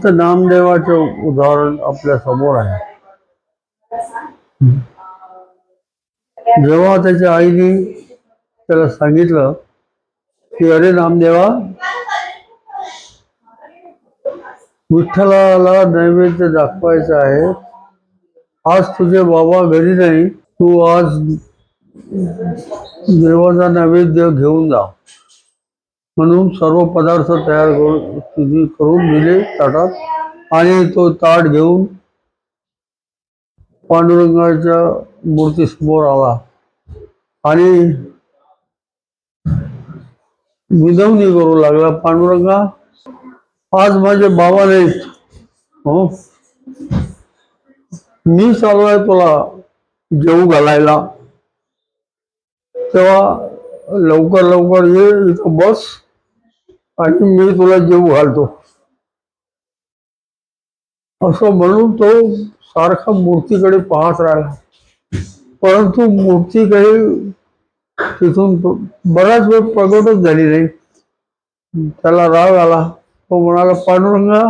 तर नामदेवाचे उदाहरण आपल्या समोर आहे. जेव्हा त्याच्या आईने त्याला सांगितलं की अरे नामदेवा, विठ्ठलाला नैवेद्य दाखवायचा आहे. आज तुझे बाबा घरी नाही, तू आज देवाचा नैवेद्य घेऊन जा म्हणून सर्व पदार्थ तयार करून दिले ताटात. आणि तो ताट घेऊन पांडुरंगाच्या मूर्तीसमोर आला आणि विनवणी करू लागला, पांडुरंगा, आज माझे बाबा नाहीत, हो, मी चाललोय तुला जेवू घालायला, तेव्हा लवकर लवकर ये, इथं बस आणि मी तुला जेवू घालतो. असं म्हणून तो सारखा मूर्तीकडे पाहत राहिला. परंतु मूर्ती काही तिथून बराच वेळ प्रगटच झाली नाही. त्याला राग आला. तो म्हणाला, पांडुरंगा,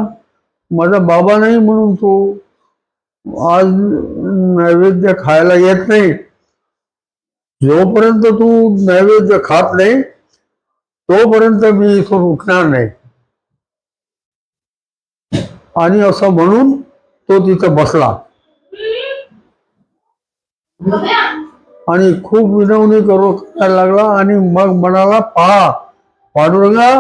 माझा बाबा नाही म्हणून तो आज नैवेद्य खायला येत नाही. जोपर्यंत तू नैवेद्य खात नाही तोपर्यंत मी इथून उठणार नाही. आणि असं म्हणून तो तिथे बसला आणि खूप विनवणी करायला लागला. आणि मग म्हणाला, पहा पांडुरंगा,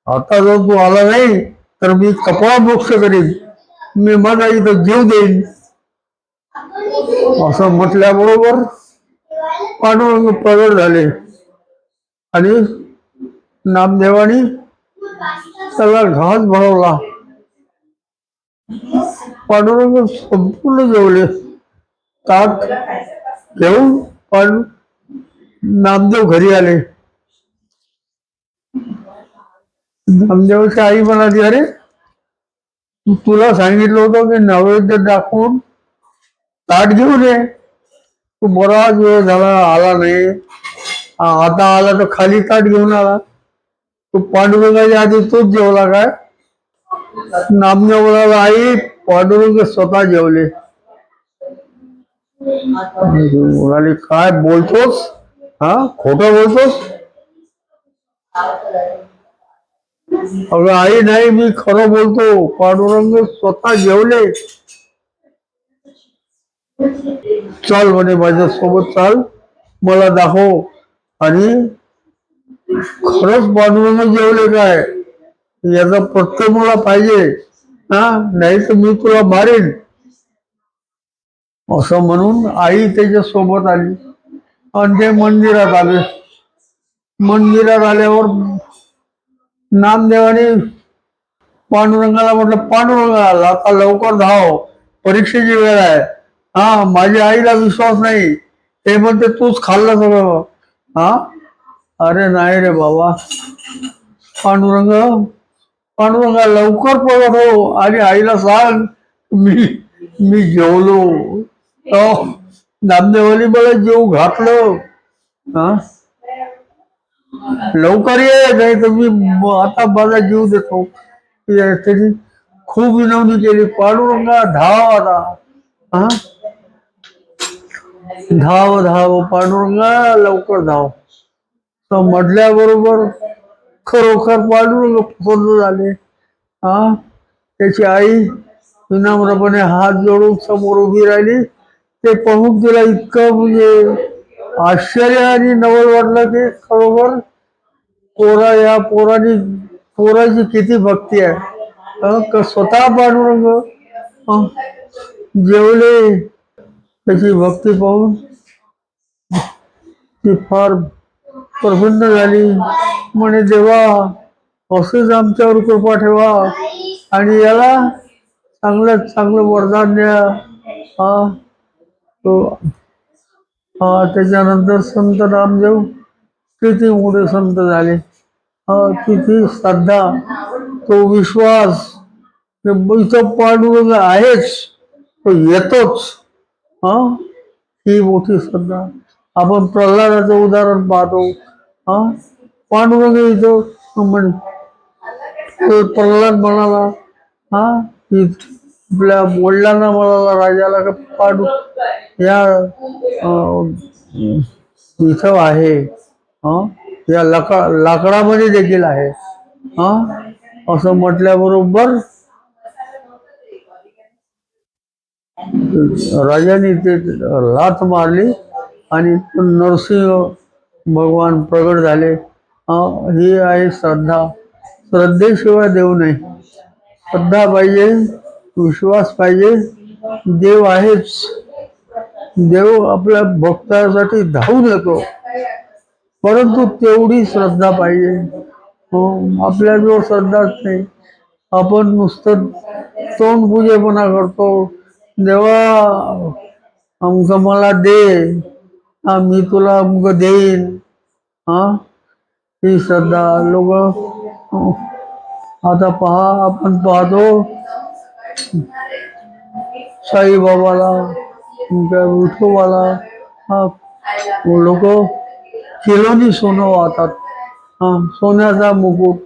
आता जर तू आला नाही तर मी कपाळ मोक्ष करीन, मी माझा इथं जीव देईन. असं म्हटल्याबरोबर पांडुरंग प्रगट झाले आणि नामदेवानी त्याला घास भरवला. पांडुरंग संपूर्ण जेवले. ताक घेऊन पण नामदेव घरी आले. नामदेवाची आई म्हणाली, अरे तुला सांगितलं होतं की नैवेद्य दाखवून ताट घेऊन ये, तू बराच वेळ झाला आला नाही, आता आला तर खाली ताट घेऊन आला. तू पांडुरंगाच्या आधी तूच जेवला काय? नामदेव म्हणाला, आई पांडुरंग स्वतः जेवले. म्हणाली, काय बोलतोस, हा खोटं बोलतोस? अगं आई, नाही, मी खरं बोलतो, पांडुरंग स्वतः जेवले. चल म्हणे, माझ्या सोबत चाल, मला दाखव. आणि खरंच पांडुरंग जेवले काय याचा प्रत्यय मला पाहिजे, हा, नाही तर मी तुला मारेन. असं म्हणून आई त्याच्या सोबत आली आणि ते मंदिरात आले. मंदिरात आल्यावर नामदेवाने पांडुरंगाला म्हटलं, पांडुरंगा, आता लवकर धाव, परीक्षेची वेळ आहे. हा, माझ्या आईला विश्वास नाही, ते म्हणते तूच खाल्लं सगळं. हा, अरे नाही रे बाबा, पांडुरंग, पांडुरंगा लवकर प्रगट हो आणि आईला सांग मी मी जेवलो. नामदेवानी मला जेव घातलं. हा, लवकर ये, नाही तर मी आता माझा जीव देतो. त्याची खूप विनवणी केली. पांडुरंगा धाव आता, हा, धाव धाव पांडुरंगा, लवकर धाव. तर म्हटल्याबरोबर खरोखर पांडुरंग प्रसन्न झाले. हा, त्याची आई विनम्रपणे हात जोडून समोर उभी राहिली. ते पाहून तिला इतकं म्हणजे आश्चर्य आणि नवल वाटलं की खरोखर या पोराची किती भक्ती आहे. स्वतः पांडुरंग जेवले. त्याची भक्ती पाहून ती फार प्रसन्न झाली. म्हणे, देवा, असंच आमच्यावर कृपा ठेवा आणि याला चांगल्यात चांगलं वरदान द्या. हा, तो त्याच्यानंतर संत नामदेव किती मोठे संत झाले. किती श्रद्धा, तो विश्वास, इथं पांडुरंग आहेच, तो येतोच. हा, ही मोठी श्रद्धा. आपण प्रल्हादाचं उदाहरण पाहतो. हा, पांडुरंग इथं म्हणे, प्रल्हाद म्हणाला, हा की आपल्या वडिलांना म्हणाला राजाला का पाडू या अं, इथं आहे, या लाकडामध्ये देखील आहे, हा असं म्हटल्याबरोबर राजाने ते लाथ मारली आणि नरसिंह भगवान प्रगट झाले. ही आहे श्रद्धा. श्रद्धेशिवाय देव नाही. श्रद्धा पाहिजे, विश्वास पाहिजे. देव आहेच. देव आपल्या भक्तासाठी धावून येतो, परंतु तेवढी श्रद्धा पाहिजे. हो, आपल्याजवळ श्रद्धाच नाही. आपण नुसतं तोंड पूजेपणा करतो. देवा अमक मला दे, मी तुला अमक देईन. हा ही श्रद्धा लोक. आता पहा, आपण पाहतो साईबाबाला, तुमच्या विठोबाला लोक किलोनी सोनं वाहतात. सोन्याचा मुकुट.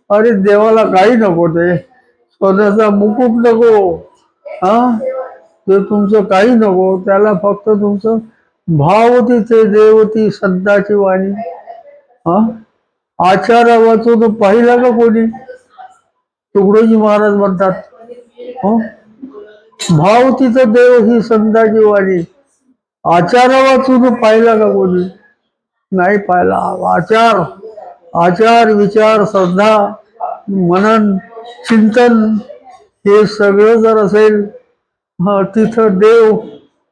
अरे देवाला काही नको, ते सोन्याचा मुकुट नको. हा ते तुमचं काही नको, त्याला फक्त तुमचं भावतीचे देवती संताची वाणी. हा आचारा वाचून पाहिला का कोणी? तुकडोजी महाराज म्हणतात, हो भावतीचं देव ही संताची वाणी. आचारा वाचून पाहिला का कोणी? नाही पाहिला. आचार आचार विचार श्रद्धा मनन चिंतन हे सगळं जर असेल, तिथं देव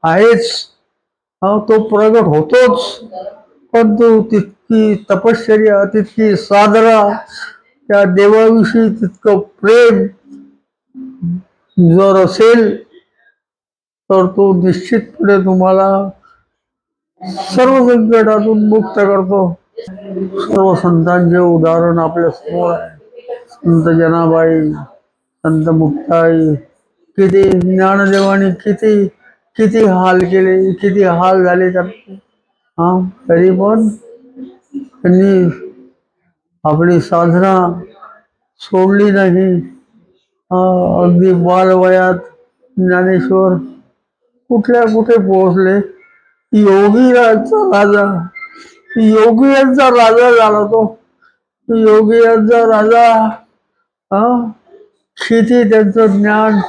आहेच. तो प्रगट होतोच. पण तो तितकी तपश्चर्या, तितकी साधना, त्या देवाविषयी तितकं प्रेम जर असेल तर तो निश्चितपणे तुम्हाला सर्व संकटातून मुक्त करतो. सर्व संतांचे उदाहरण आपल्या समोर आहे. संत जनाबाई, संत मुक्ताई, किती ज्ञानदेवानी किती किती हाल केले, किती हाल झाले त्यांचे. तरी पण त्यांनी आपली साधना सोडली नाही. अगदी बालवयात ज्ञानेश्वर कुठे पोहोचले. योगीराजचा राजा, योगियांचा राजा झाला तो. योगियांचा राजा. किती त्यांचं ज्ञान